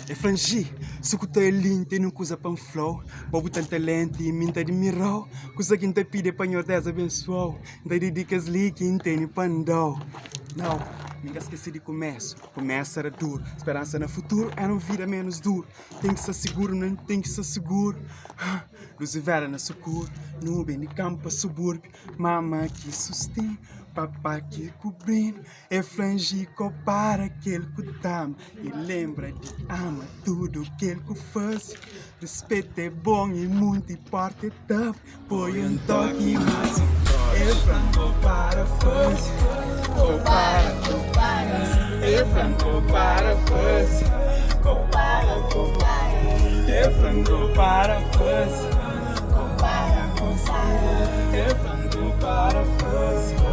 É frangi, se que é lindo e não coisa para um flow. Bobo tem talento e minta de mirou. Coisa que não te pide para nós Deus abençoou. Não te dicas li que não tem pandou. Não, nunca esqueci de começo. Começa era duro, esperança no futuro era uma vida menos duro. Tem que ser seguro, não tem que ser seguro. Luz e vera na socorro, nuvem de campo a subúrbio. Mama que sustém, papá que cobrindo. É frangico para aquele que tama e lembra de ama tudo aquele que faz. Respeito é bom e muito importa é tough. Põe um toque mais. É frango para fãs. Compara. É frango para fãs. Compara. É frango para fãs. É frango para fãs.